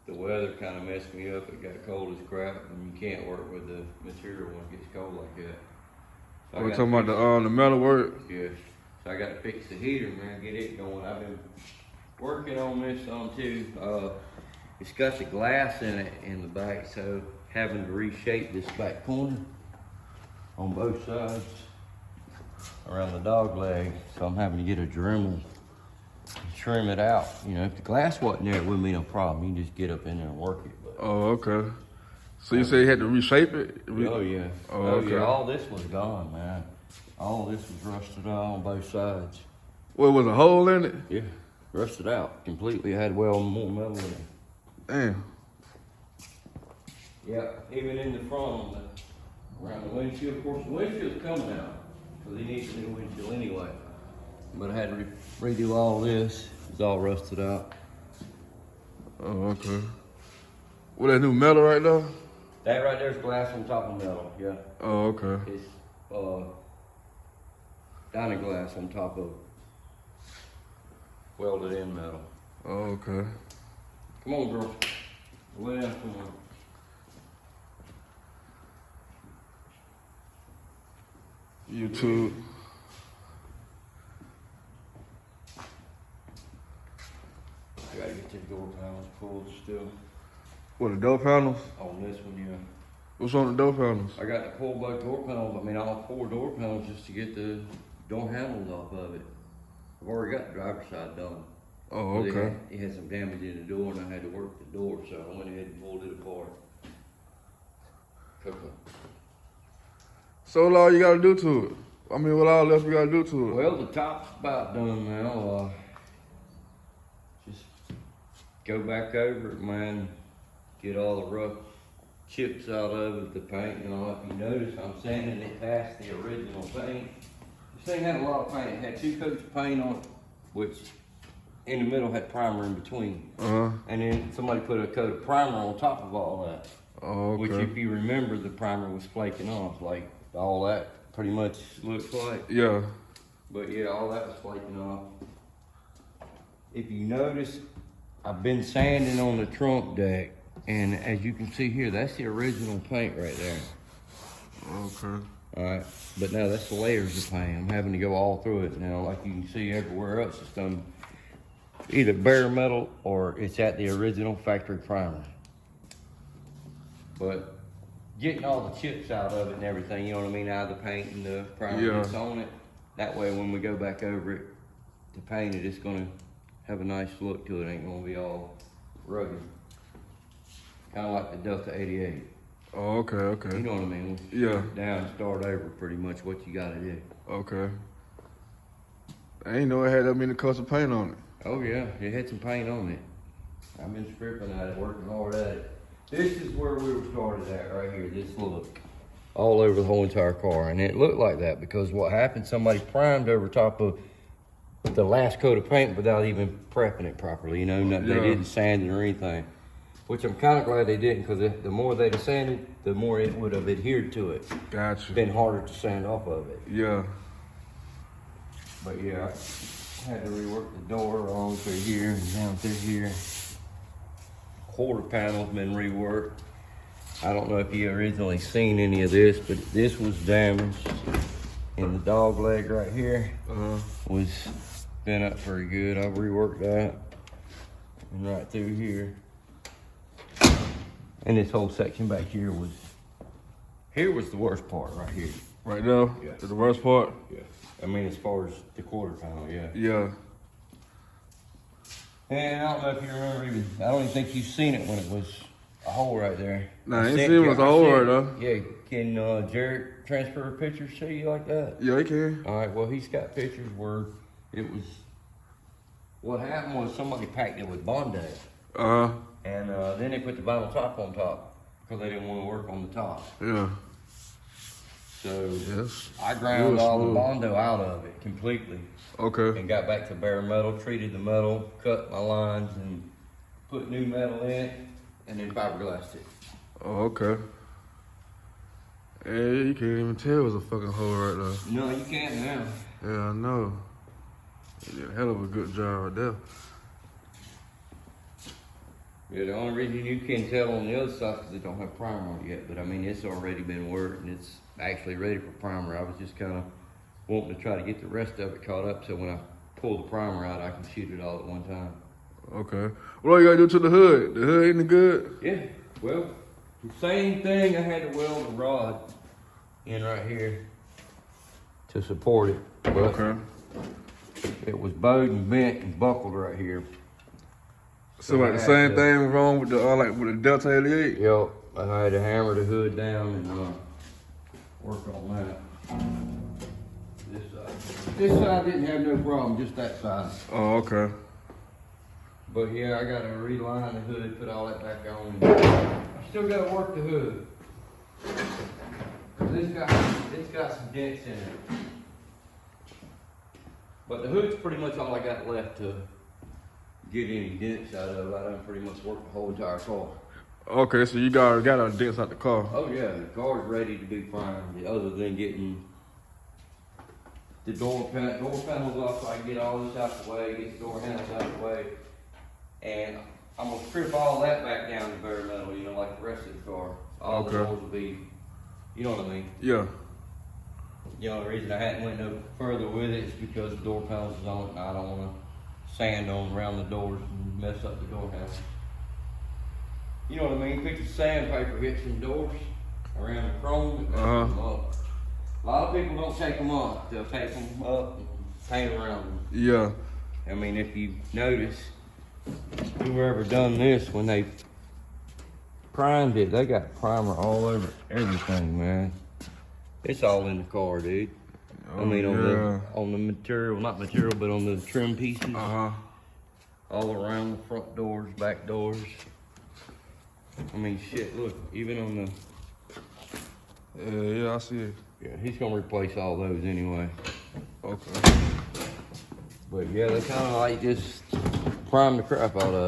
the weather kind of messed me up. It got cold as crap, and you can't work with the material when it gets cold like that. So We're talking about the metal work? Yeah. So I got to fix the heater, man, get it going. I've been working on this too. It's got the glass in it in the back, so having to reshape this back corner on both sides around the dog leg. So I'm having to get a Dremel and trim it out. You know, if the glass wasn't there, it wouldn't be no problem. You can just get up in there and work it. But, oh, okay. So you say you had to reshape it? Oh yeah. Oh, okay. Yeah. All this was gone, man. All this was rusted out on both sides. Well, was a hole in it? Yeah, rusted out completely. It had well more metal in it. Damn. Yeah, even in the front, around the windshield. Of course, the windshield's coming out because they need a new windshield anyway. But I had to redo all this. It's all rusted out. Oh, okay. Well, that new metal right there? That right there's glass on top of metal. Yeah. Oh, okay. It's diamond glass on top of welded in metal. Oh, okay. Come on, girl. Lay down, come on. YouTube. I gotta get these door panels pulled still. What, the door panels? On this one, yeah. What's on the door panels? I got to pull both door panels. I mean, all 4 door panels just to get the door handles off of it. I've already got the driver's side done. Oh, okay. It had some damage in the door, and I had to work the door, so I went ahead and pulled it apart. So what all you gotta do to it? I mean, what all else you gotta do to it? Well, the top's about done now. Just go back over it, man. Get all the rough chips out of it, the paint and all. If you notice, I'm sanding it past the original paint. This thing had a lot of paint. It had 2 coats of paint on it, which in the middle had primer in between. And then somebody put a coat of primer on top of all that. Oh, okay. Which, if you remember, the primer was flaking off, like all that pretty much looks like. Yeah. But yeah, all that was flaking off. If you notice, I've been sanding on the trunk deck, and as you can see here, that's the original paint right there. Okay. All right, but now that's the layers of paint. I'm having to go all through it now. Like you can see everywhere else, it's done either bare metal or it's at the original factory primer. But getting all the chips out of it and everything, you know what I mean, out of the paint and the primer that's on it. That way when we go back over it to paint it, it's gonna have a nice look to it. Ain't gonna be all rugged. Kind of like the Delta 88. Oh, okay, okay. You know what I mean? Yeah. Down and start over, pretty much what you gotta do. Okay. I ain't know it had that many colors of paint on it. Oh yeah, it had some paint on it. I've been stripping at it, working hard at it. This is where we were started at right here, this look. All over the whole entire car, and it looked like that because what happened, somebody primed over top of the last coat of paint without even prepping it properly, you know, they didn't sand it or anything. Which I'm kind of glad they didn't, because the more they'd have sanded, the more it would have adhered to it. Gotcha. Been harder to sand off of it. Yeah. But yeah, I had to rework the door on through here and down through here. Quarter panel's been reworked. I don't know if you originally seen any of this, but this was damaged. And the dog leg right here was bent up pretty good. I reworked that. And right through here. And this whole section back here was the worst part right here. Right now? Yeah. The worst part? Yeah. I mean, as far as the quarter panel, yeah. Yeah. And I don't know if you remember I don't even think you've seen it when it was a hole right there. Nah, I ain't seen it was a hole right there. Yeah, can Jared transfer a picture to you like that? Yeah, he can. All right, well, he's got pictures where it was, what happened was somebody packed it with Bondi. And then they put the vinyl top on top because they didn't want to work on the top. Yeah. So yes. I ground all the Bondo out of it completely. Okay. And got back to bare metal, treated the metal, cut my lines, and put new metal in it, and then fiberglassed it. Oh, okay. Hey, you can't even tell it was a fucking hole right there. No, you can't now. Yeah, I know. You did a hell of a good job right there. Yeah, the only reason you can't tell on the other side because it don't have primer on it yet. But I mean, it's already been worked and it's actually ready for primer. I was just kind of wanting to try to get the rest of it caught up so when I pull the primer out, I can shoot it all at one time. Okay. What all you gotta do to the hood? The hood ain't good? Yeah, well, the same thing. I had to weld the rod in right here to support it. But Okay. it was bowed and bent and buckled right here. So like the same thing wrong with the like with the Delta 88? Yep, I had to hammer the hood down and work on that. This side didn't have no problem, just that side. Oh, okay. But yeah, I gotta reline the hood, put all that back on. I still gotta work the hood. It's got some dents in it. But the hood's pretty much all I got left to get any dents out of. I done pretty much worked the whole entire car. Okay, so you got a dents out the car. Oh yeah, the car's ready to be primed, other than getting the door panels off so I can get all this out the way, get the door handles out the way. And I'm gonna strip all that back down to bare metal, you know, like the rest of the car. All the doors will be, you know what I mean? Yeah. The only reason I hadn't went no further with it is because the door panels is on it and I don't wanna sand on around the doors and mess up the door handles. You know what I mean? Pick the sandpaper, hit some doors around the chrome, and messes them up. A lot of people don't take them up. They'll take them up and paint around them. Yeah. I mean, if you notice, whoever done this, when they primed it, they got primer all over everything, man. It's all in the car, dude. Oh, I mean, on the material, not material, but on the trim pieces. All around the front doors, back doors. I mean, shit, look, even on the... Yeah, I see it. Yeah, he's gonna replace all those anyway. Okay. But yeah, they kind of like just prime the crap out of it.